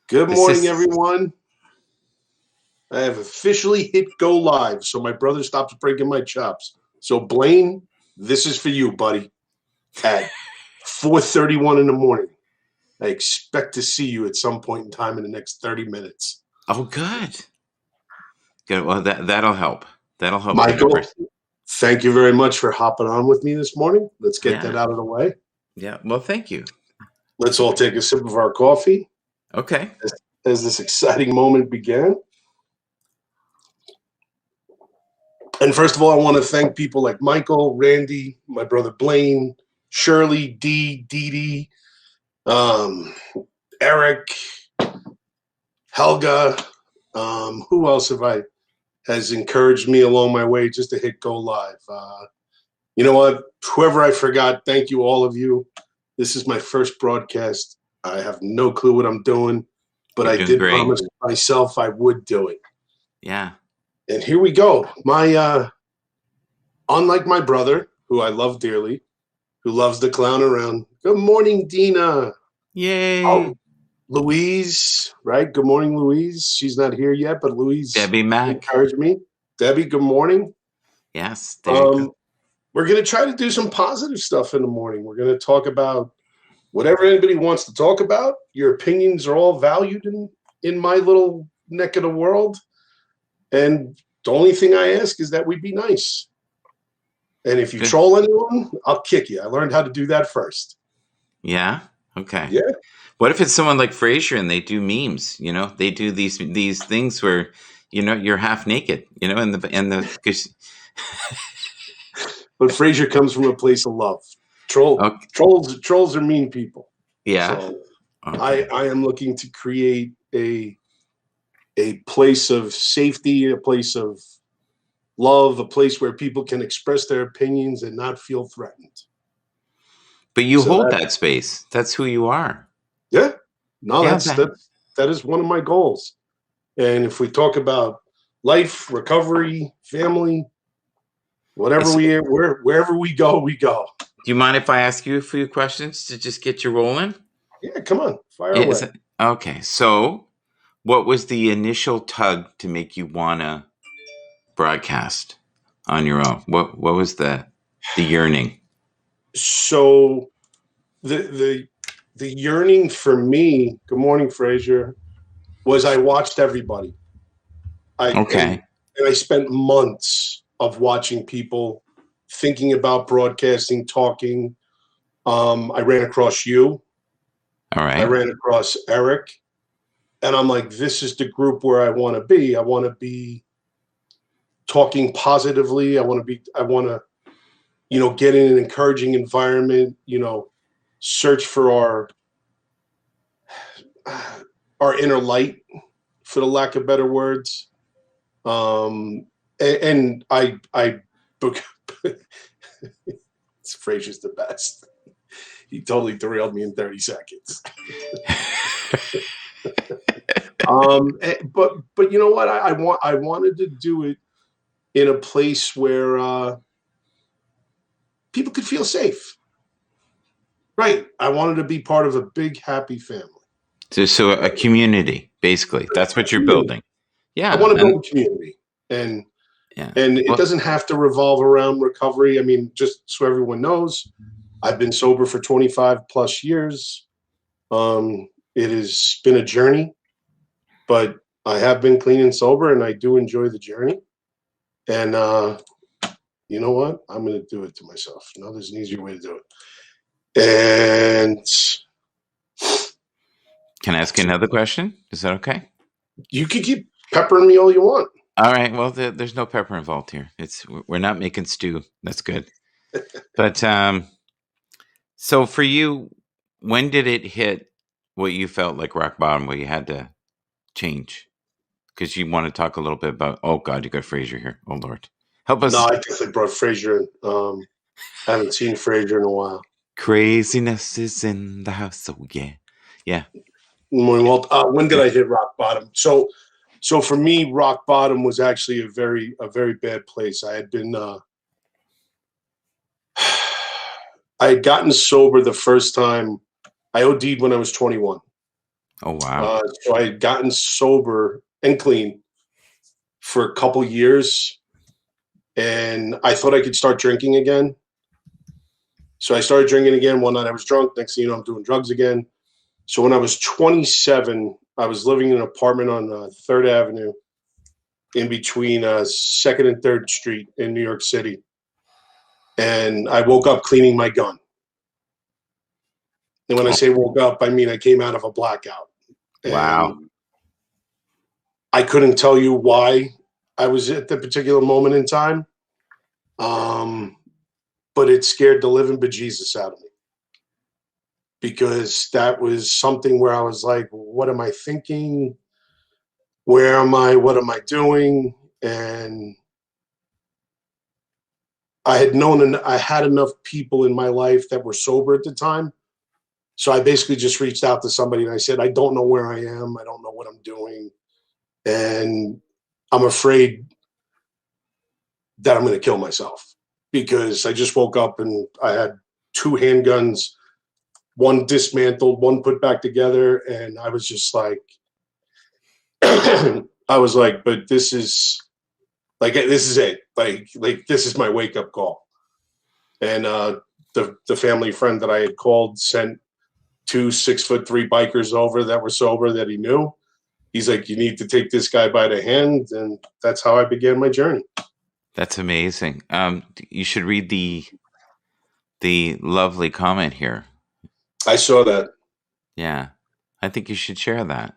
Good This morning, is everyone. I have officially hit go live, so my brother stops breaking my chops. So Blaine, this is for you, buddy. At 4:31 in the morning, I expect to see you at some point in time in the next 30 minutes. good. Good. Well, that'll help. That'll help the Michael, numbers. thank you very much for hopping on with me this morning. Let's get that Yeah. out of the way. Yeah. Well, thank you. Let's all take a sip of our coffee Okay. as this exciting moment began. And first of all, I want to thank people like Michael, Randy, my brother Blaine, Shirley, Dee Dee, Eric, Helga. Who else has encouraged me along my way just to hit go live? You know what? Whoever I forgot, thank you, all of you. This is my first broadcast. I have no clue what I'm doing, but You're I doing did great. promise myself I would do it. Yeah. And here we go. Unlike my brother, who I love dearly, who loves to clown around. Good morning, Dina. Yay. Oh, Louise, right? Good morning, Louise. She's not here yet, but Louise Debbie Mack. encouraged me. Debbie, good morning. Yes. There you go. We're going to try to do some positive stuff in the morning. We're going to talk about whatever anybody wants to talk about. Your opinions are all valued in my little neck of the world. And the only thing I ask is that we be nice. And if you Good. troll anyone, I'll kick you. I learned how to do that first. Yeah. Okay. Yeah. What if it's someone like Frasier and they do memes? They do these things where you're half naked. And the But Frasier comes from a place of love. Trolls are mean people. Yeah. So Okay. I am looking to create a place of safety, a place of love, a place where people can express their opinions and not feel threatened. But you hold that space. That's who you are. Yeah. No, Yeah, that is one of my goals. And if we talk about life, recovery, family, wherever we go, we go. Do you mind if I ask you a few questions to just get you rolling? Yeah, come on, fire away. Okay, so what was the initial tug to make you wanna broadcast on your own? What was the yearning? So the yearning for me, good morning, Frasier, was I watched everybody. And I spent months of watching people, thinking about broadcasting, talking. I ran across you. All right. I ran across Eric. And I'm like, this is the group where I want to be. I want to be talking positively. I want to, get in an encouraging environment, search for our inner light, for the lack of better words. And I Frasier's the best. He totally derailed me in 30 seconds. But you know what? I wanted to do it in a place where people could feel safe. Right. I wanted to be part of a big, happy family. So a community, basically. That's what you're building. Yeah. I want to build a community. And it doesn't have to revolve around recovery. I mean, just so everyone knows, I've been sober for 25 plus years. It has been a journey, but I have been clean and sober, and I do enjoy the journey. And you know what? I'm going to do it to myself. No, there's an easier way to do it. And can I ask you another question? Is that okay? You can keep peppering me all you want. All right. Well, there's no pepper involved here. We're not making stew. That's good. But so for you, when did it hit what you felt like rock bottom, where you had to change? Because you want to talk a little bit about. Oh God, you got Frasier here. Oh Lord, help us. No, I definitely brought Frasier in. I haven't seen Frasier in a while. Craziness is in the house. So yeah. Well, when did I hit rock bottom? So for me, rock bottom was actually a very bad place. I had been, I had gotten sober the first time. I OD'd when I was 21. Oh, wow. So I had gotten sober and clean for a couple years, and I thought I could start drinking again. So I started drinking again. One night I was drunk. Next thing you know, I'm doing drugs again. So when I was 27, I was living in an apartment on 3rd Avenue in between 2nd and 3rd Street in New York City. And I woke up cleaning my gun. And when I say woke up, I mean I came out of a blackout. Wow. And I couldn't tell you why I was at the particular moment in time. But it scared the living bejesus out of me. Because that was something where I was like, what am I thinking? Where am I? What am I doing? And I had known and I had enough people in my life that were sober at the time. So I basically just reached out to somebody and I said, I don't know where I am. I don't know what I'm doing. And I'm afraid that I'm going to kill myself because I just woke up and I had 2 handguns, one dismantled, one put back together. And I was just like, I was like, but this is it. Like this is my wake up call. And the family friend that I had called sent 2 6'3" bikers over that were sober that he knew. He's like, you need to take this guy by the hand, and that's how I began my journey. That's amazing. You should read the lovely comment here. I saw that. Yeah, I think you should share that.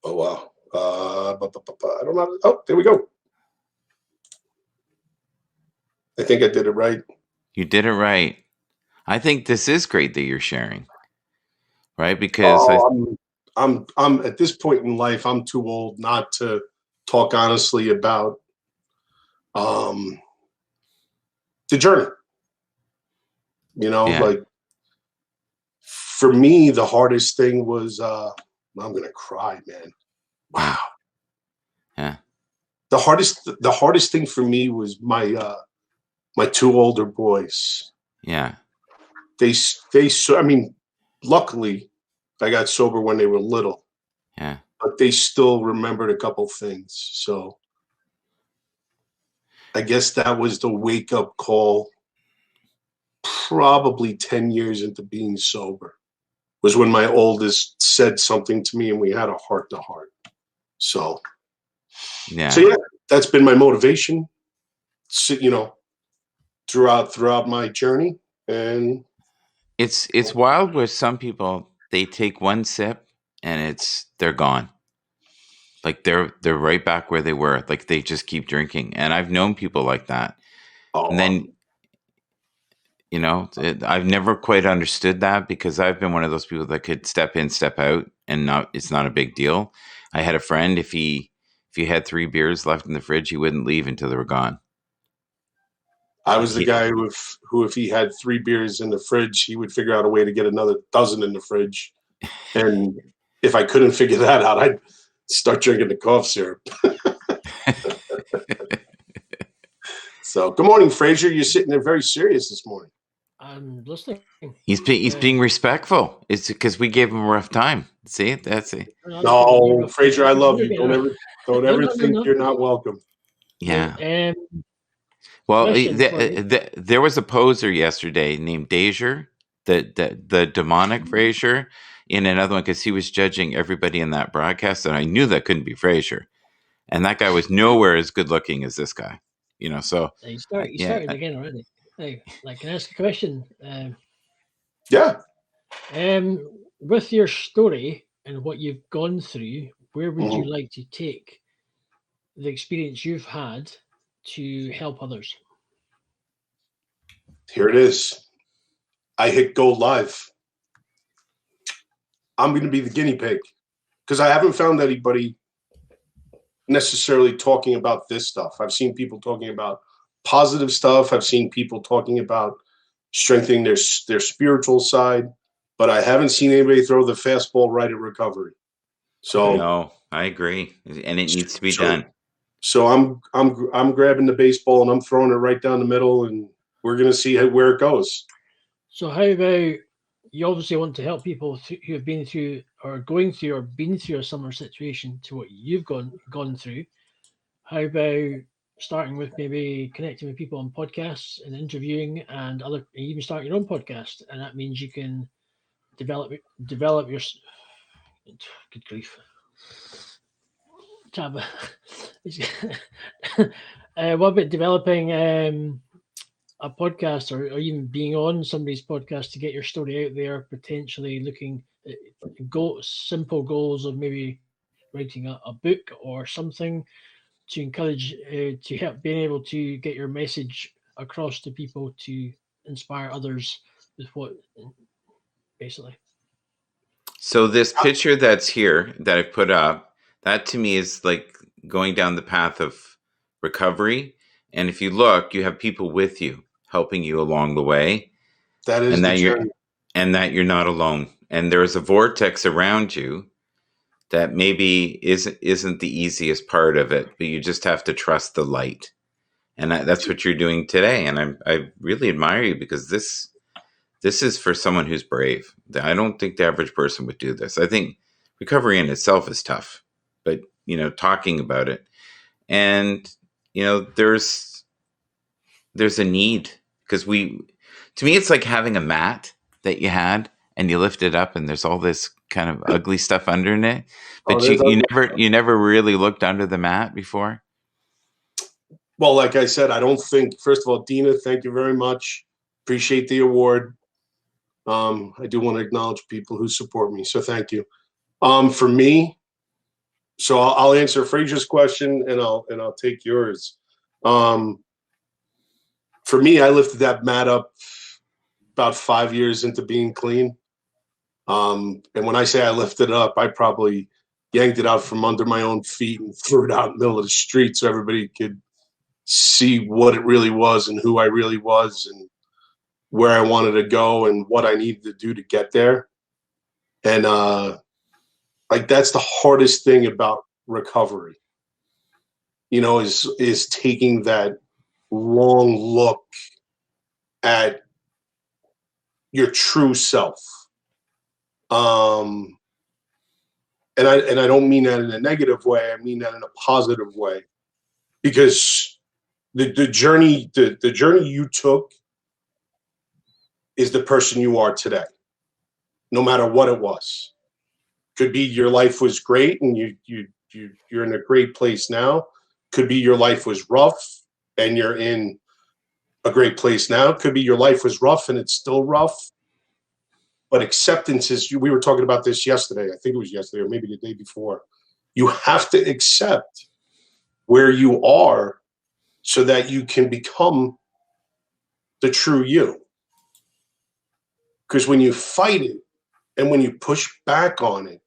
Oh wow. I don't know. Oh, there we go. I think I did it right. You did it right. I think this is great that you're sharing, right? Because I'm at this point in life, I'm too old not to talk honestly about the journey. You know, like for me, the hardest thing was I'm gonna cry, man. Wow. Yeah. The hardest thing for me was my 2 older boys. Yeah. I mean, luckily I got sober when they were little. Yeah. But they still remembered a couple things. So I guess that was the wake up call. Probably 10 years into being sober was when my oldest said something to me and we had a heart to heart. So yeah, that's been my motivation, you know, throughout my journey. And it's wild where some people, they take one sip and they're gone. Like they're right back where they were. Like they just keep drinking. And I've known people like that. And then, you know, I've never quite understood that because I've been one of those people that could step in, step out, and it's not a big deal. I had a friend, if he had 3 beers left in the fridge, he wouldn't leave until they were gone. I was the guy who, if he had 3 beers in the fridge, he would figure out a way to get another dozen in the fridge. And if I couldn't figure that out, I'd start drinking the cough syrup. So, good morning, Fraser. You're sitting there very serious this morning. I'm listening. He's being respectful. It's because we gave him a rough time. See, that's it. No, Fraser, I love you. Don't ever think you're not welcome. Yeah. Well, there was a poser yesterday named Deja, the demonic Fraser, in another one because he was judging everybody in that broadcast, and I knew that couldn't be Fraser, and that guy was nowhere as good looking as this guy. You know, so you started again already. Hey, like, can I ask a question? Yeah. With your story and what you've gone through, where would you like to take the experience you've had to help others? Here it is. I hit go live. I'm going to be the guinea pig because I haven't found anybody necessarily talking about this stuff. I've seen people talking about positive stuff. I've seen people talking about strengthening their spiritual side, but I haven't seen anybody throw the fastball right at recovery. So no, I agree, and it needs to be done. So I'm grabbing the baseball and I'm throwing it right down the middle, and we're going to see where it goes. So how about you obviously want to help people who have been through or going through or been through a similar situation to what you've gone through. How about starting with maybe connecting with people on podcasts and interviewing and even start your own podcast, and that means you can develop your good grief. Tab. What about developing a podcast or even being on somebody's podcast to get your story out there, potentially looking at simple goals of maybe writing a book or something to encourage, to help being able to get your message across to people to inspire others with what, basically. So this picture that's here that I put up, that to me is like going down the path of recovery. And if you look, you have people with you, helping you along the way. That is the journey. And that you're not alone. And there's a vortex around you that maybe isn't the easiest part of it, but you just have to trust the light. And that's what you're doing today. And I really admire you, because this is for someone who's brave. I don't think the average person would do this. I think recovery in itself is tough, but talking about it, and there's a need, because to me, it's like having a mat that you had and you lift it up and there's all this kind of ugly stuff under it, but you never really looked under the mat before. Well, like I said, I don't think, first of all, Dina, thank you very much. Appreciate the award. I do want to acknowledge people who support me, so thank you. For me, so I'll answer Fraser's question and I'll take yours. For me, I lifted that mat up about 5 years into being clean. And when I say I lifted it up, I probably yanked it out from under my own feet and threw it out in the middle of the street so everybody could see what it really was and who I really was and where I wanted to go and what I needed to do to get there. And that's the hardest thing about recovery, is taking that long look at your true self. And I don't mean that in a negative way. I mean that in a positive way, because the journey you took is the person you are today, no matter what it was. Could be your life was great and you're in a great place now. Could be your life was rough and you're in a great place now. Could be your life was rough and it's still rough. But acceptance is, we were talking about this yesterday. I think it was yesterday or maybe the day before. You have to accept where you are so that you can become the true you. Because when you fight it and when you push back on it,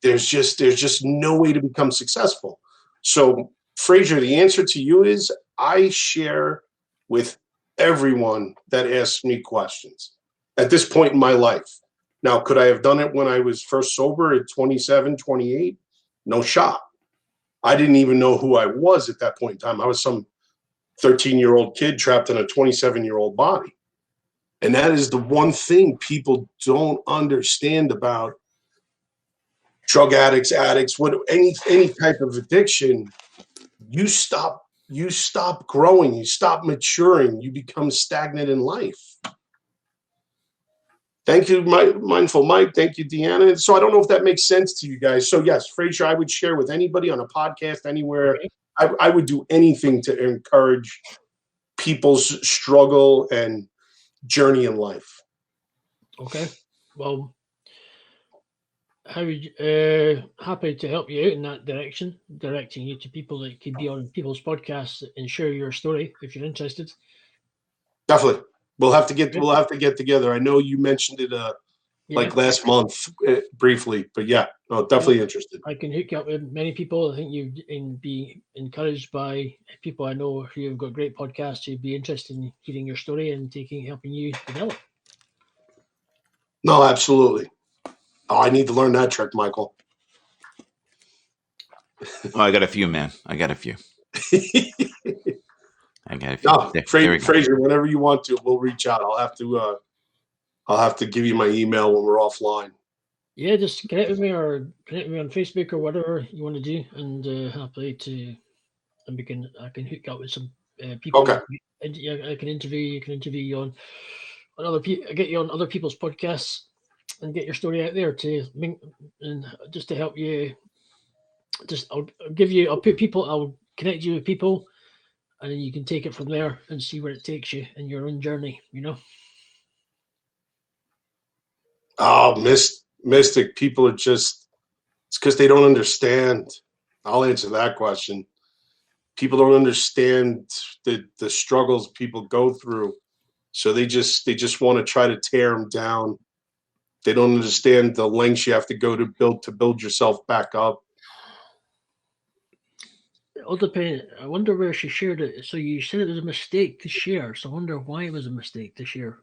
there's just no way to become successful. So, Fraser, the answer to you is I share with everyone that asks me questions at this point in my life. Now, could I have done it when I was first sober at 27, 28? No shot. I didn't even know who I was at that point in time. I was some 13-year-old kid trapped in a 27-year-old body. And that is the one thing people don't understand about drug addicts, any type of addiction. You stop growing, you stop maturing, you become stagnant in life. Thank you, Mindful Mike. Thank you, Deanna. So I don't know if that makes sense to you guys. So yes, Fraser, I would share with anybody on a podcast, anywhere. I would do anything to encourage people's struggle and journey in life. Okay. Well, happy to help you out in that direction, directing you to people that could be on people's podcasts and share your story if you're interested. Definitely. We'll have to get together. I know you mentioned it like last month briefly, but yeah, no, definitely interested. I can hook you up with many people. I think you'd be encouraged by people I know who have got great podcasts who'd be interested in hearing your story and helping you develop. No, absolutely. Oh, I need to learn that trick, Michael. Oh, I got a few, man. I got a few. No, Fraser, whenever you want to, we'll reach out. I'll have to I'll have to give you my email when we're offline. Yeah, just connect with me or connect with me on Facebook or whatever you want to do, and happily and I can hook up with some people. Okay. I can interview you. Can interview you on other people. Get you on other people's podcasts and get your story out there and just to help you. I'll connect you with people, and then you can take it from there and see where it takes you in your own journey. Oh, Mystic, people are just, it's because they don't understand. I'll answer that question. People don't understand the struggles people go through. So they just want to try to tear them down. They don't understand the lengths you have to go to build yourself back up. It all depends. I wonder where she shared it. So you said it was a mistake to share. So I wonder why it was a mistake to share.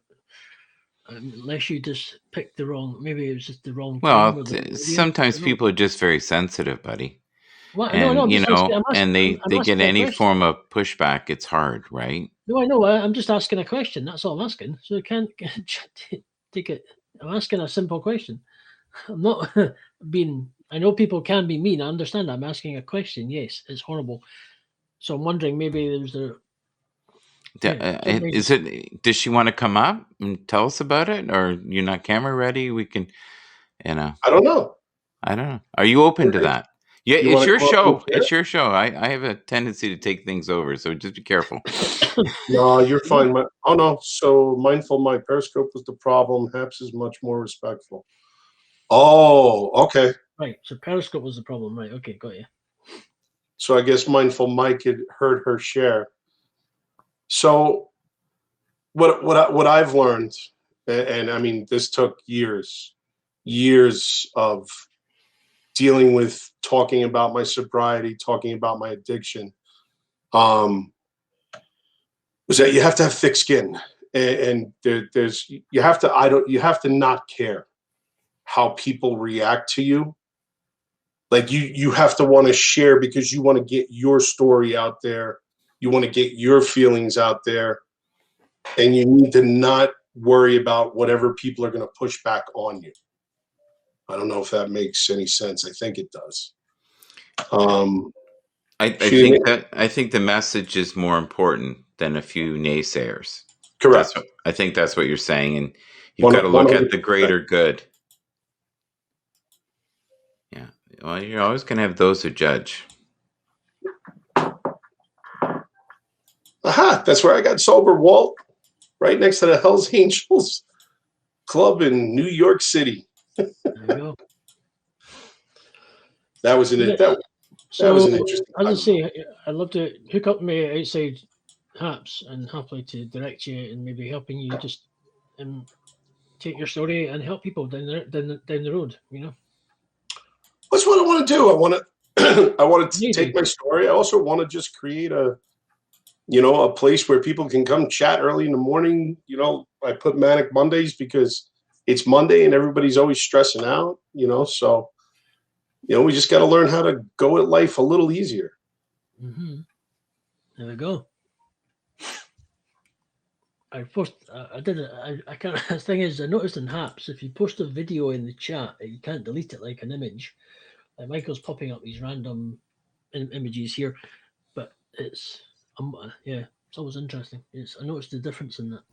Unless you just picked maybe it was just the wrong time. Well, sometimes people are just very sensitive, buddy. What? And No, and they get any question. form of pushback, it's hard, right? No, I know. I'm just asking a question. That's all I'm asking. So I can't take it. I'm asking a simple question. I'm not being. I know people can be mean. I understand. I'm asking a question. Yes, it's horrible. So I'm wondering maybe there's a. Does she want to come up and tell us about it, or you're not camera ready? We can, I don't know. Are you open to that? Yeah, it's your show. It's your show. I have a tendency to take things over, so just be careful. No, you're fine. Oh no. So mindful, my Periscope was the problem. Haps is much more respectful. Oh, okay. Right. So Periscope was the problem, right? Okay, got you. So I guess mindful Mike had heard her share. So what I've learned, and I mean this took years of dealing with talking about my sobriety, talking about my addiction, was that you have to have thick skin, and you have to not care how people react to you. Like you have to want to share because you want to get your story out there. You want to get your feelings out there, and you need to not worry about whatever people are going to push back on you. I don't know if that makes any sense. I think it does. I think the message is more important than a few naysayers. Correct. I think that's what you're saying, and you've got to look at the greater good. Yeah. Well, you're always going to have those who judge. Aha! That's where I got sober, Walt. Right next to the Hells Angels Club in New York City. There you go. That was an interesting. As I say, I'd love to hook up me outside Haps and happily to direct you and maybe helping you just take your story and help people down the road. That's what I want to do. I want to take my story. I also want to just create a place where people can come chat early in the morning. I put Manic Mondays because it's Monday and everybody's always stressing out. So. We just got to learn how to go at life a little easier. Mm-hmm. There we go. I did it. I can't. The thing is, I noticed in Haps, if you post a video in the chat, you can't delete it like an image. Like Michael's popping up these random images here, but it's always interesting. I noticed the difference in that.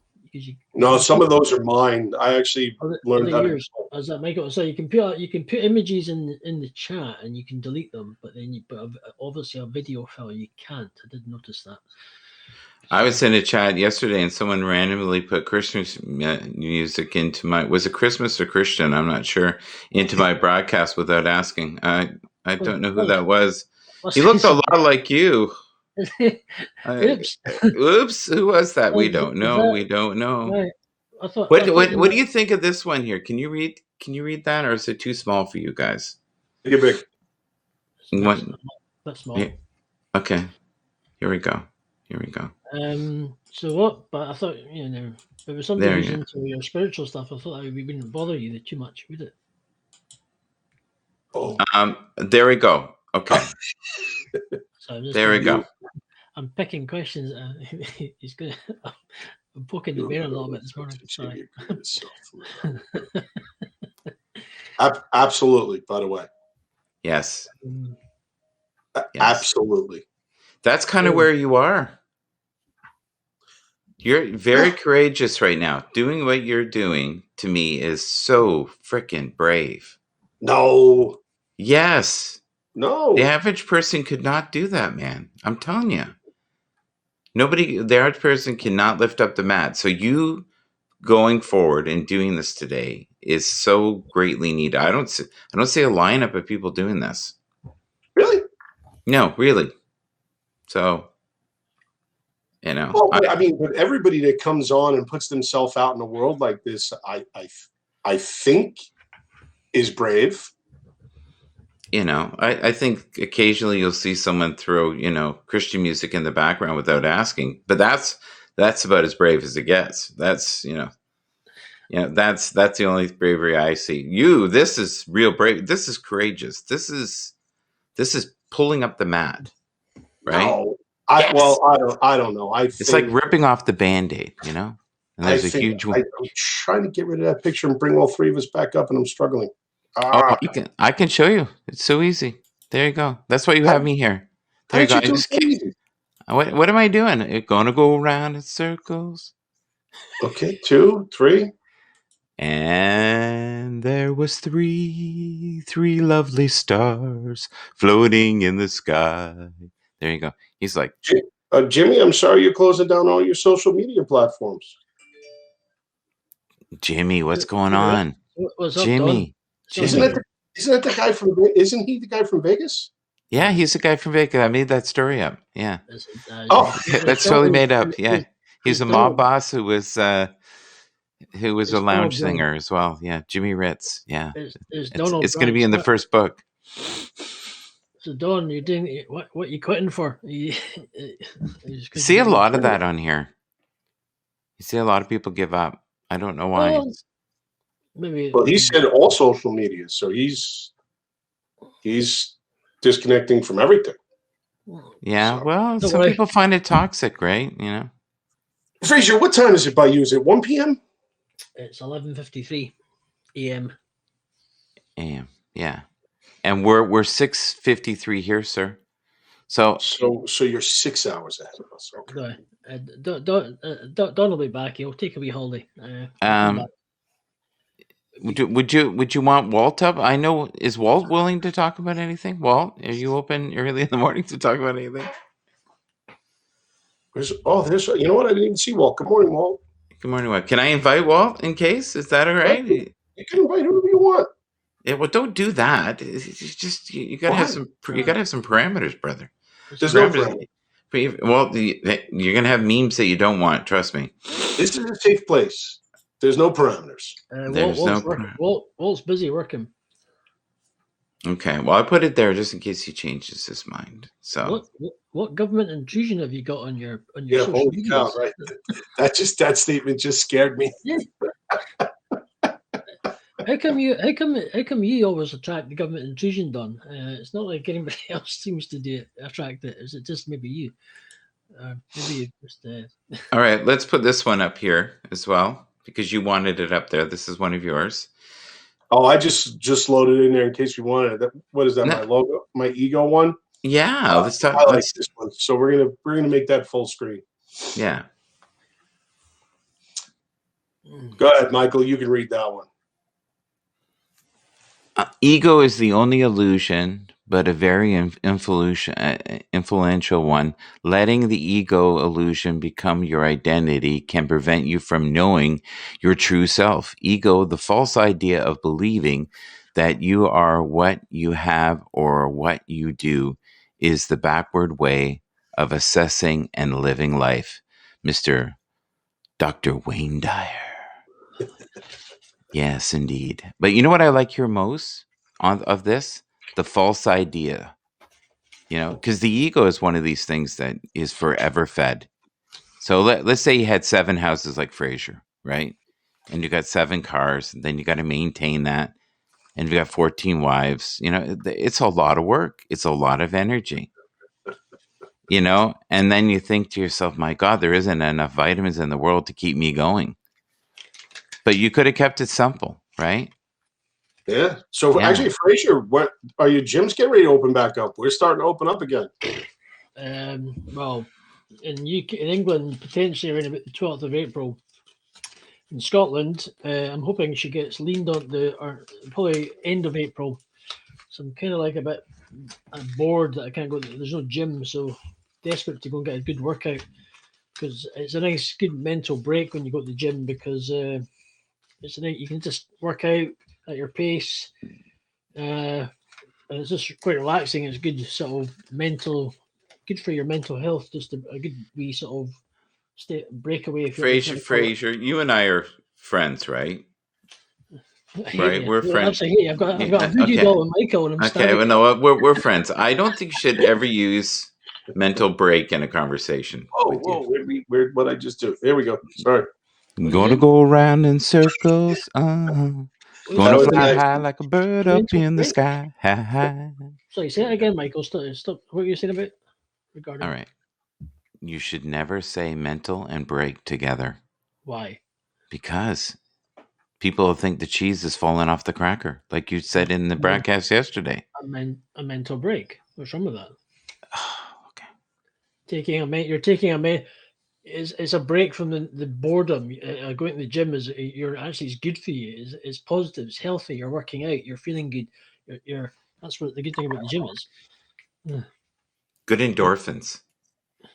Some of those are mine. I actually learned how to. As that Michael said, you can put images in the chat and you can delete them, but obviously a video file you can't. I did notice that. I was in a chat yesterday and someone randomly put Christmas music into was it Christmas or Christian? I'm not sure, into my broadcast without asking. I don't know who that was. He looked a lot like you. Oops. Oops. Who was that? We don't know. We don't know. Right. What do you think of this one here? Can you read that, or is it too small for you guys? You're big. That's small. Yeah. Okay. Here we go. So what? But I thought if it was something who's into your spiritual stuff, I thought it wouldn't bother you too much, would it? Oh. There we go. Okay. So there we go. I'm picking questions. He's good. poking the bear a little bit this morning. Sorry. Absolutely, by the way. Yes. Absolutely. That's kind of where you are. You're very courageous right now. Doing what you're doing, to me, is so freaking brave. No. Yes. No. The average person could not do that, man. I'm telling you. The average person cannot lift up the mat. So you going forward and doing this today is so greatly needed. I don't see a lineup of people doing this. Really? No, really. So, you know. Well, but everybody that comes on and puts themselves out in the world like this, I think is brave. You know, I think occasionally you'll see someone throw, Christian music in the background without asking, but that's about as brave as it gets. That's, that's the only bravery I see. This is real brave. This is courageous. This is pulling up the mat, right? No, I don't know. It's like ripping off the Band-Aid, And there's a huge one. I'm trying to get rid of that picture and bring all three of us back up, and I'm struggling. I can show you. It's so easy. There you go. That's why you have me here. There you go. What am I doing? It's gonna go around in circles. Okay, 2, 3. And there was three lovely stars floating in the sky. There you go. He's like, Jimmy, I'm sorry you're closing down all your social media platforms. Jimmy, what's going on? What's up, Jimmy? Isn't that the guy from? Isn't he the guy from Vegas? Yeah, he's the guy from Vegas. I made that story up. Yeah. That's totally made up. Yeah, he's a mob boss who was a lounge singer as well. Yeah, Jimmy Ritz. Yeah, it's going to be in the first book. So Don, you're doing what you quitting for? See a lot of that on here. You see a lot of people give up. I don't know why. Well, he said all social media, so he's disconnecting from everything. Yeah, well, some people find it toxic, right? Fraser, what time is it by you? Is it 1 p.m.? It's 11:53 a.m. A.m. Yeah, and we're 6:53 here, sir. So you're 6 hours ahead of us. Okay. Don will be back. He'll take a wee holiday. Would you want Walt up? I know. Is Walt willing to talk about anything? Walt, are you open early in the morning to talk about anything? There's you know what? I didn't even see Walt. Good morning, Walt. Good morning, Walt. Can I invite Walt in case? Is that all right? You can invite whoever you want. Yeah, well, don't do that. It's just you gotta have some. You gotta have some parameters, brother. There's no parameters. Well, you're gonna have memes that you don't want. Trust me. This is a safe place. There's no parameters. Walt's busy working. Okay, well, I put it there just in case he changes his mind. So, what government intrusion have you got on your social media? Cow, right? That statement just scared me. How come you always attract the government intrusion, Don? It's not like anybody else seems to attract it. Is it just maybe you? Maybe you just. All right, let's put this one up here as well because you wanted it up there. This is one of yours. Oh, I just loaded it in there in case you wanted it. What is that? No. My logo, my ego one. Yeah, let's talk. I like this one, so we're gonna make that full screen. Yeah. Go ahead, Michael. You can read that one. Ego is the only illusion, but a very influential one. Letting the ego illusion become your identity can prevent you from knowing your true self. Ego, the false idea of believing that you are what you have or what you do, is the backward way of assessing and living life. Mr. Dr. Wayne Dyer. Yes, indeed. But you know what I like here most of this? The false idea. Because the ego is one of these things that is forever fed. So let's say you had 7 houses like Fraser, right? And you got 7 cars, and then you got to maintain that. And you got 14 wives. It's a lot of work. It's a lot of energy. you know, and then you think to yourself, my God, there isn't enough vitamins in the world to keep me going. But you could have kept it simple, right? Yeah. So actually, Fraser, what are your gyms getting ready to open back up? We're starting to open up again. Well, in England, potentially around about the 12th of April. In Scotland, I'm hoping she gets leaned on or probably end of April. So I'm kind of like a bit bored that I can't go. There's no gym, so desperate to go and get a good workout, because it's a nice, good mental break when you go to the gym, because it's you can just work out at your pace, and it's just quite relaxing. It's good sort of good for your mental health. Just a good wee sort of breakaway. If Fraser, you and I are friends, right? I hate Right, you. we're friends. Absolutely hate you. I've got a voodoo doll with Michael, and I'm okay. Well, no, we're friends. I don't think you should ever use mental break in a conversation. Whoa! Where'd what I just do? Here we go. Sorry. Gonna go around in circles. Gonna fly high like a bird up in the sky. Sorry, say it again, Michael. Stop. What were you saying about regarding? All right. You should never say mental and break together. Why? Because people think the cheese is falling off the cracker, like you said in the broadcast yesterday. A mental break. What's wrong with that? Okay. You're taking a it's a break from the boredom. Going to the gym is good for you. It's positive. It's healthy. You're working out. You're feeling good. That's what the good thing about the gym is. Good endorphins.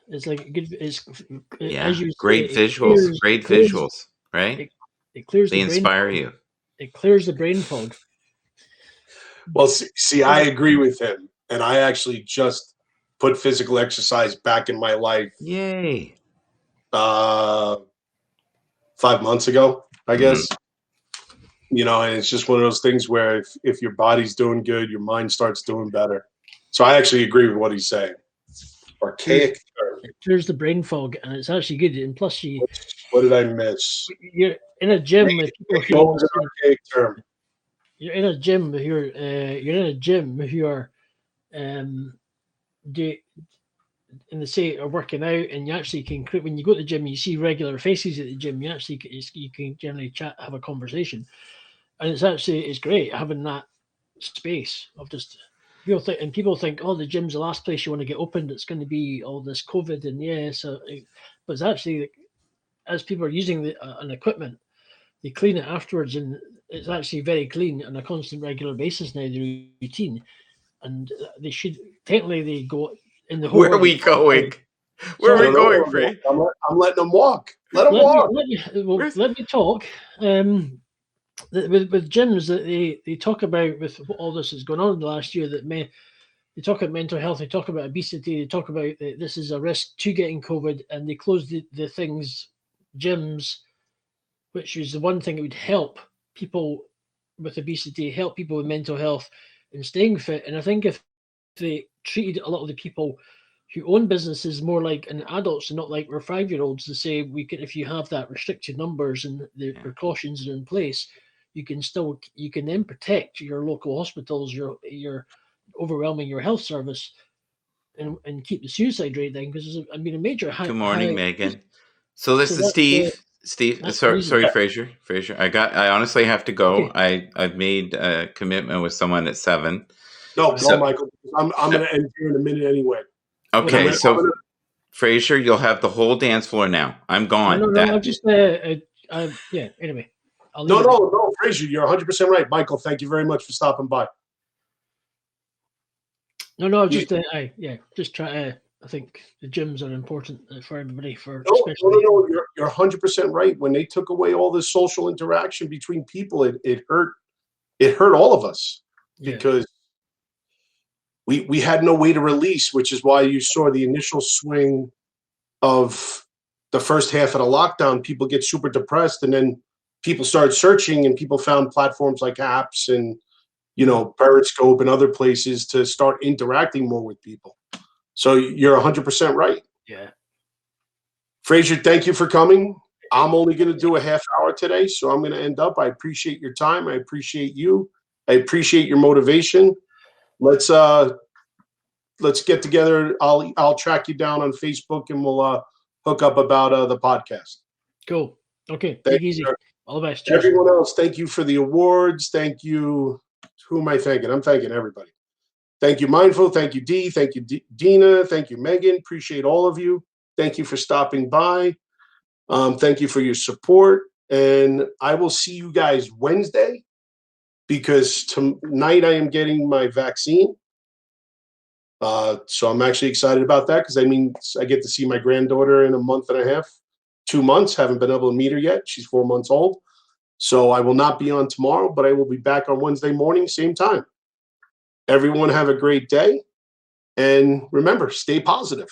It's like good. As you great say, visuals. Great visuals, right? It clears they the brain. Inspire you. It clears the brain fog. Well, see, I agree with him, and I actually just put physical exercise back in my life. Yay! 5 months ago, I guess. You know, and it's just one of those things where if your body's doing good, your mind starts doing better. So I actually agree with what he's saying. Archaic term. It clears the brain fog, and it's actually good. And plus, what did I miss? You're in a gym with people who an archaic term. You're in a gym with you're in a gym if you are are working out, and you actually can, when you go to the gym, you see regular faces at the gym. You can generally have a conversation, and it's great having that space of just people think, oh, the gym's the last place you want to get opened. It's going to be all this COVID, and but it's actually, as people are using an equipment, they clean it afterwards, and it's actually very clean on a constant, regular basis now. The routine, and they should technically they go in the whole. Where are we going? Where are we going, Free? I'm letting them walk. Let them walk. Let me talk. With gyms that they talk about, with all this is going on in the last year, that they talk about mental health, they talk about obesity, they talk about this is a risk to getting COVID, and they close the things, gyms, which is the one thing that would help people with obesity, help people with mental health and staying fit. And I think if they treated a lot of the people who own businesses more like an adults and not like we're 5-year-olds, to say we can, if you have that restricted numbers and the precautions are in place, you can then protect your local hospitals, your overwhelming your health service, and keep the suicide rate down, because there's a major high. Good morning, Megan. So this is Steve. Sorry, Fraser. I honestly have to go. Okay. I've made a commitment with someone at 7. No, Michael. I'm going to end here in a minute anyway. Okay, so Fraser, you'll have the whole dance floor now. I'm gone. No, anyway. No, Fraser, you're 100% right. Michael, thank you very much for stopping by. No, just try. I think the gyms are important for everybody. No, you're 100% right. When they took away all this social interaction between people, it hurt. It hurt all of us because we had no way to release, which is why you saw the initial swing of the first half of the lockdown. People get super depressed, and then people started searching, and people found platforms like apps and Periscope and other places to start interacting more with people. So you're 100% right. Yeah. Fraser, thank you for coming. I'm only going to do a half hour today, so I'm going to end up. I appreciate your time. I appreciate you. I appreciate your motivation. Let's let's get together. I'll track you down on Facebook, and we'll hook up about the podcast. Cool. Okay. Thank Take easy. you. All the best. Cheers. Everyone else, thank you for the awards. Thank you. Who am I thanking? I'm thanking everybody. Thank you, Mindful. Thank you, Dee. Thank you, Dina. Thank you, Megan. Appreciate all of you. Thank you for stopping by. Thank you for your support. And I will see you guys Wednesday, because tonight I am getting my vaccine. So I'm actually excited about that, because I mean, I get to see my granddaughter in a month and a half, 2 months. Haven't been able to meet her yet. She's 4 months old. So I will not be on tomorrow, but I will be back on Wednesday morning, same time. Everyone have a great day. And remember, stay positive.